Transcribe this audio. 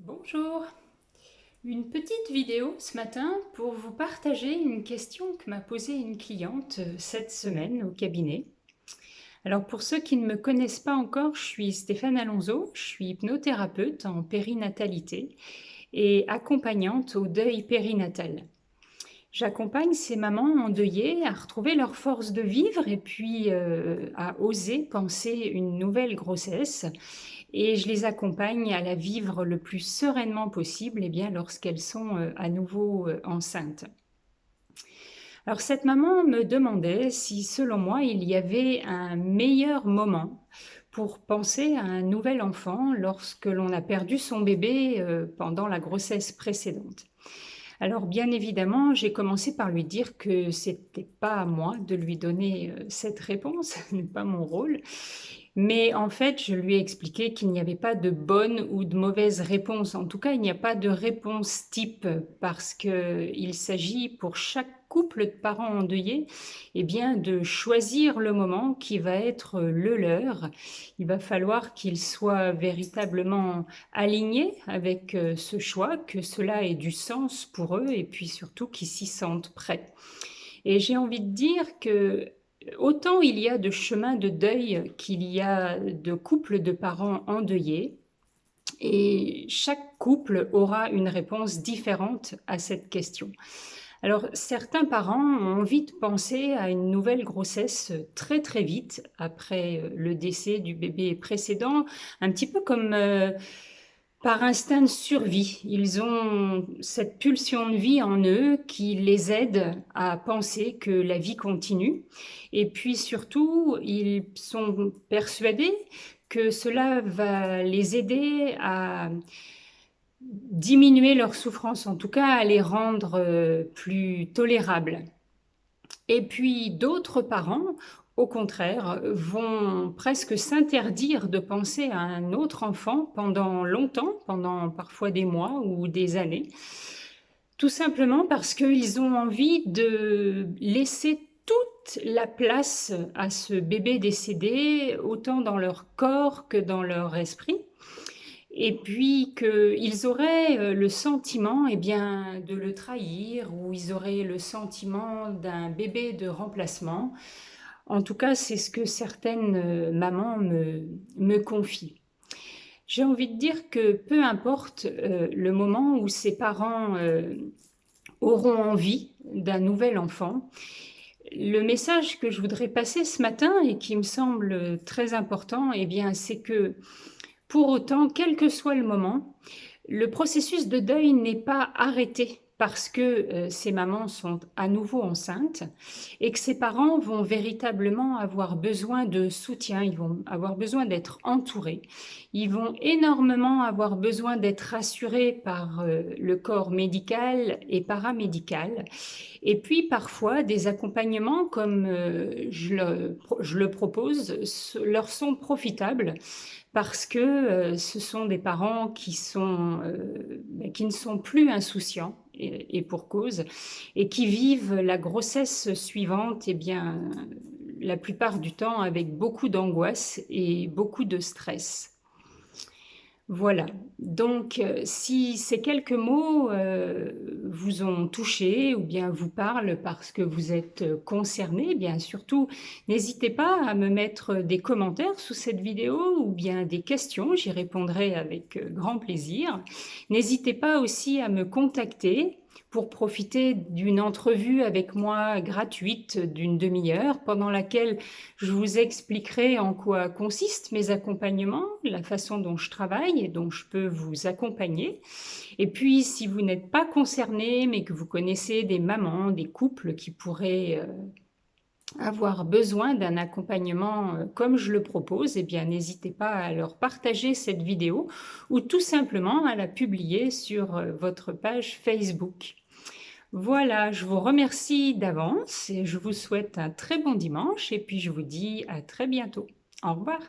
Bonjour, une petite vidéo ce matin pour vous partager une question que m'a posée une cliente cette semaine au cabinet. Alors pour ceux qui ne me connaissent pas encore, je suis Stéphane Alonso, je suis hypnothérapeute en périnatalité et accompagnante au deuil périnatal. J'accompagne ces mamans endeuillées à retrouver leur force de vivre et puis à oser penser une nouvelle grossesse. Et je les accompagne à la vivre le plus sereinement possible lorsqu'elles sont à nouveau enceintes. Alors cette maman me demandait si selon moi il y avait un meilleur moment pour penser à un nouvel enfant lorsque l'on a perdu son bébé pendant la grossesse précédente. Alors bien évidemment, j'ai commencé par lui dire que c'était pas à moi de lui donner cette réponse, ce n'est pas mon rôle. Mais en fait, je lui ai expliqué qu'il n'y avait pas de bonne ou de mauvaise réponse. En tout cas, il n'y a pas de réponse type parce qu'il s'agit pour chaque couple de parents endeuillés de choisir le moment qui va être le leur. Il va falloir qu'ils soient véritablement alignés avec ce choix, que cela ait du sens pour eux et puis surtout qu'ils s'y sentent prêts. Et j'ai envie de dire que autant il y a de chemins de deuil qu'il y a de couples de parents endeuillés, et chaque couple aura une réponse différente à cette question. Alors, certains parents ont envie de penser à une nouvelle grossesse très très vite après le décès du bébé précédent, un petit peu comme par instinct de survie. Ils ont cette pulsion de vie en eux qui les aide à penser que la vie continue. Et puis surtout, ils sont persuadés que cela va les aider à diminuer leur souffrance, en tout cas à les rendre plus tolérables. Et puis d'autres parents, au contraire, vont presque s'interdire de penser à un autre enfant pendant longtemps, pendant parfois des mois ou des années, tout simplement parce qu'ils ont envie de laisser toute la place à ce bébé décédé, autant dans leur corps que dans leur esprit. Et puis qu'ils auraient le sentiment de le trahir, ou ils auraient le sentiment d'un bébé de remplacement. En tout cas, c'est ce que certaines mamans me confient. J'ai envie de dire que peu importe le moment où ces parents auront envie d'un nouvel enfant, le message que je voudrais passer ce matin et qui me semble très important, c'est que pour autant, quel que soit le moment, le processus de deuil n'est pas arrêté parce que ces mamans sont à nouveau enceintes et que ces parents vont véritablement avoir besoin de soutien, ils vont avoir besoin d'être entourés, ils vont énormément avoir besoin d'être rassurés par le corps médical et paramédical. Et puis parfois, des accompagnements comme je le propose leur sont profitables parce que ce sont des parents qui ne sont plus insouciants, et pour cause, et qui vivent la grossesse suivante, la plupart du temps avec beaucoup d'angoisse et beaucoup de stress. Voilà, donc si ces quelques mots vous ont touché ou bien vous parlent parce que vous êtes concerné, bien surtout n'hésitez pas à me mettre des commentaires sous cette vidéo ou bien des questions, j'y répondrai avec grand plaisir. N'hésitez pas aussi à me contacter pour profiter d'une entrevue avec moi gratuite d'une demi-heure pendant laquelle je vous expliquerai en quoi consistent mes accompagnements, la façon dont je travaille et dont je peux vous accompagner. Et puis, si vous n'êtes pas concerné, mais que vous connaissez des mamans, des couples qui pourraient avoir besoin d'un accompagnement comme je le propose, n'hésitez pas à leur partager cette vidéo ou tout simplement à la publier sur votre page Facebook. Voilà, je vous remercie d'avance et je vous souhaite un très bon dimanche et puis je vous dis à très bientôt. Au revoir.